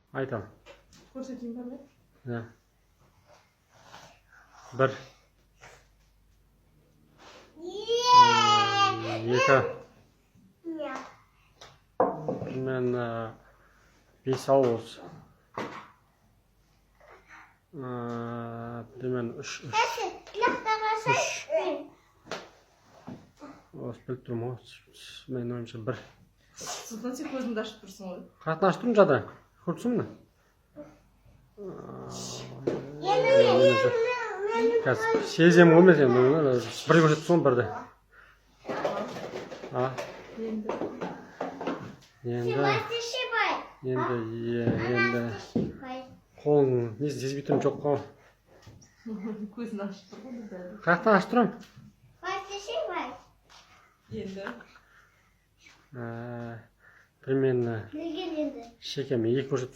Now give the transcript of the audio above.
Айтам. Көрсетейін ба мен? Ja. Bir. Екі. Мен 5 ауыз. Мен 3. Осы біліп тұрмын ғой. Мен ойымша 1. Содан сен көзіңді ашып тұрсың ғой. Қатын ашып тұрмын жада. Көріп тұрсың мені? Қазір сезем ғой мен сені. Бір көрсетіп тұрсың ғой бірді. Енді қолың несін сезбей тұрмын жоқ қой. Көзін ашып тұр ғой бәрі. Қаяқтан ашып тұрмын? Енді. Примерно шекеме 2 көрсетіп тұрсың.